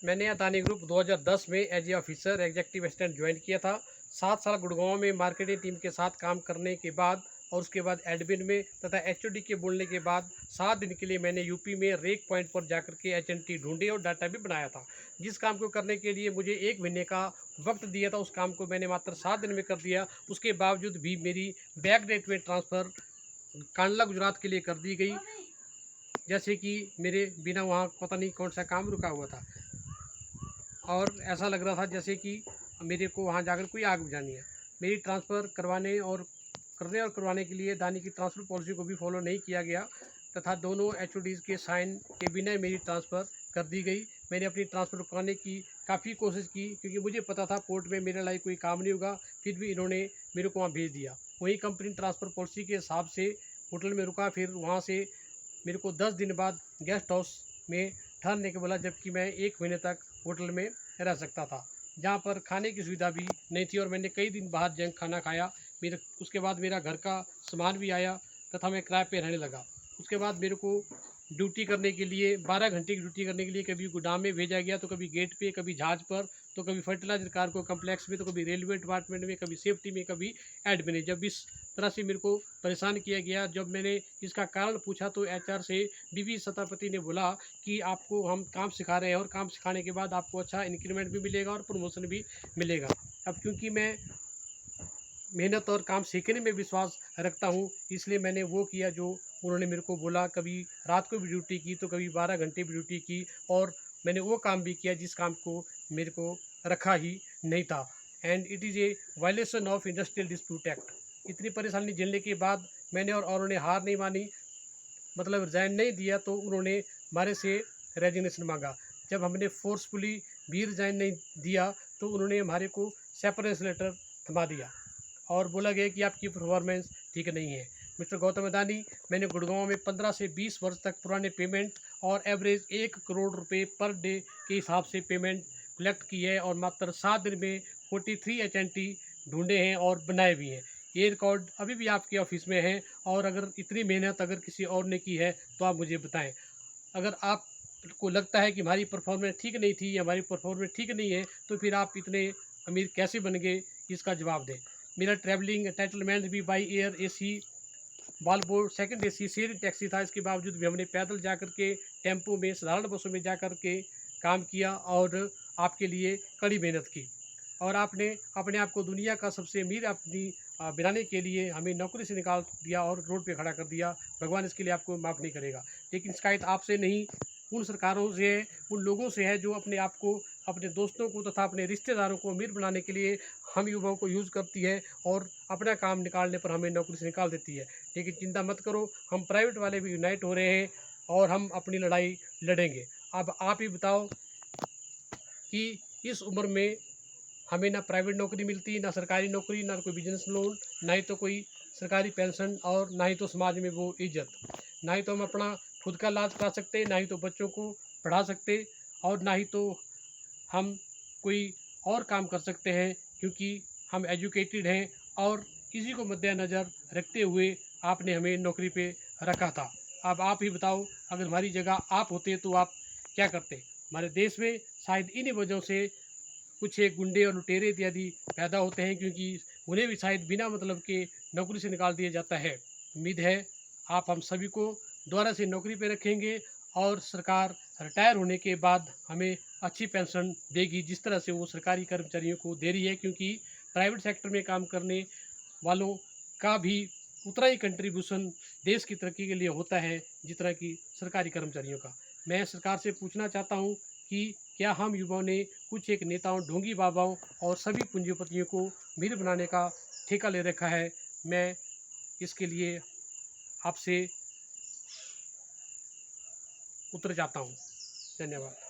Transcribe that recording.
मैंने अदानी ग्रुप 2010 में as a officer executive assistant join किया था। 7 साल गुड़गांव में मार्केटिंग टीम के साथ काम करने के बाद और उसके बाद एडमिन में तथा एचओडी के बोलने के बाद 7 दिन के लिए मैंने यूपी में रेक पॉइंट पर जाकर के एचएनटी ढूंढे और डाटा भी बनाया था। जिस काम को करने के लिए मुझे 1 महीने का वक्त दिया था, उस काम को मैंने मात्र 7 दिन में कर दिया। उसके बावजूद भी मेरी बैक डेट में ट्रांसफ़र कांडला गुजरात के लिए कर दी गई, जैसे कि मेरे बिना वहाँ पता नहीं कौन सा काम रुका हुआ था और ऐसा लग रहा था जैसे कि मेरे को वहाँ जाकर कोई आग बुझानी है। मेरी ट्रांसफ़र करवाने के लिए अदानी की ट्रांसफ़र पॉलिसी को भी फॉलो नहीं किया गया तथा दोनों एचओडीज़ के साइन के बिना मेरी ट्रांसफ़र कर दी गई। मैंने अपनी ट्रांसफ़र रुकवाने की काफ़ी कोशिश की क्योंकि मुझे पता था कोर्ट में मेरे लिए कोई काम नहीं होगा, फिर भी इन्होंने मेरे को वहाँ भेज दिया। वही कंपनी ट्रांसफ़र पॉलिसी के हिसाब से होटल में रुका, फिर वहाँ से मेरे को 10 दिन बाद गेस्ट हाउस में ठहरने को बोला, जबकि मैं 1 महीने तक होटल में रह सकता था, जहाँ पर खाने की सुविधा भी नहीं थी और मैंने कई दिन बाहर जंक खाना खाया। उसके बाद मेरा घर का सामान भी आया तथा मैं किराए पे रहने लगा। उसके बाद मेरे को ड्यूटी करने के लिए 12 घंटे की ड्यूटी करने के लिए कभी गोदाम में भेजा गया, तो कभी गेट पे, कभी जहाज पर, तो कभी फर्टिलाइजर कार्गो कम्प्लेक्स में, तो कभी रेलवे डिपार्टमेंट में, कभी सेफ्टी में, कभी एडमिन में। जब इस तरह से मेरे को परेशान किया गया, जब मैंने इसका कारण पूछा तो एचआर से डीवी सतापति ने बोला कि आपको हम काम सिखा रहे हैं और काम सिखाने के बाद आपको अच्छा इंक्रीमेंट भी मिलेगा और प्रमोशन भी मिलेगा। अब क्योंकि मैं मेहनत और काम सीखने में विश्वास रखता हूँ, इसलिए मैंने वो किया जो उन्होंने मेरे को बोला। कभी रात को भी ड्यूटी की, तो कभी 12 घंटे भी ड्यूटी की और मैंने वो काम भी किया जिस काम को मेरे को रखा ही नहीं था। And it is a violation of industrial dispute act. इतनी परेशानी झेलने के बाद मैंने और उन्होंने हार नहीं मानी, मतलब रिज़ाइन नहीं दिया, तो उन्होंने हमारे से रेजिग्नेशन मांगा। जब हमने फोर्सफुली भी रिज़ाइन नहीं दिया तो उन्होंने हमारे को सेपरेशन लेटर थमा दिया और बोला गया कि आपकी परफॉर्मेंस ठीक नहीं है। मिस्टर गौतम अदानी, मैंने गुड़गांव में 15 से 20 वर्ष तक पुराने पेमेंट और एवरेज 1 करोड़ रुपए पर डे के हिसाब से पेमेंट कलेक्ट की है और मात्र 7 दिन में 43 एचएनटी ढूंढे हैं और बनाए भी हैं। ये रिकॉर्ड अभी भी आपके ऑफिस में है और अगर इतनी मेहनत अगर किसी और ने की है तो आप मुझे बताएं। अगर आपको लगता है कि हमारी परफॉर्मेंस ठीक नहीं थी या हमारी परफॉर्मेंस ठीक नहीं है, तो फिर आप इतने अमीर कैसे बन गए, इसका जवाब दें। मेरा ट्रैवलिंग एंटाइटलमेंट भी by air AC Volvo second AC sharing taxi था। इसके बावजूद भी हमने पैदल जाकर के, टेम्पो में, साधारण बसों में जाकर के काम किया और आपके लिए कड़ी मेहनत की और आपने अपने आप को दुनिया का सबसे अमीर अपनी बनाने के लिए हमें नौकरी से निकाल दिया और रोड पे खड़ा कर दिया। भगवान इसके लिए आपको माफ़ नहीं करेगा। लेकिन शिकायत आपसे नहीं, उन सरकारों से है, उन लोगों से है जो अपने आप को, अपने दोस्तों को तथा अपने रिश्तेदारों को अमीर बनाने के लिए हम युवाओं को यूज़ करती है और अपना काम निकालने पर हमें नौकरी से निकाल देती है। लेकिन चिंता मत करो, हम प्राइवेट वाले भी यूनाइट हो रहे हैं और हम अपनी लड़ाई लड़ेंगे। अब आप ही बताओ कि इस उम्र में हमें ना प्राइवेट नौकरी मिलती, ना सरकारी नौकरी, ना कोई बिजनेस लोन, ना ही तो कोई सरकारी पेंशन और ना ही तो समाज में वो इज्जत। ना ही तो हम अपना खुद का इलाज करा सकते, ना ही तो बच्चों को पढ़ा सकते और ना ही तो हम कोई और काम कर सकते हैं, क्योंकि हम एजुकेटेड हैं और इसी को मद्देनज़र रखते हुए आपने हमें नौकरी पे रखा था। अब आप ही बताओ, अगर हमारी जगह आप होते तो आप क्या करते? हमारे देश में शायद इन्हीं वजहों से कुछ एक गुंडे और लुटेरे इत्यादि पैदा होते हैं, क्योंकि उन्हें भी शायद बिना मतलब के नौकरी से निकाल दिया जाता है। उम्मीद है आप हम सभी को दोबारा से नौकरी पे रखेंगे और सरकार रिटायर होने के बाद हमें अच्छी पेंशन देगी, जिस तरह से वो सरकारी कर्मचारियों को दे रही है, क्योंकि प्राइवेट सेक्टर में काम करने वालों का भी उतना ही कंट्रीब्यूशन देश की तरक्की के लिए होता है जितना कि सरकारी कर्मचारियों का। मैं सरकार से पूछना चाहता हूँ कि क्या हम युवाओं ने कुछ एक नेताओं, ढोंगी बाबाओं और सभी पूंजीपतियों को अमीर बनाने का ठेका ले रखा है? मैं इसके लिए आपसे उत्तर चाहता हूँ। धन्यवाद।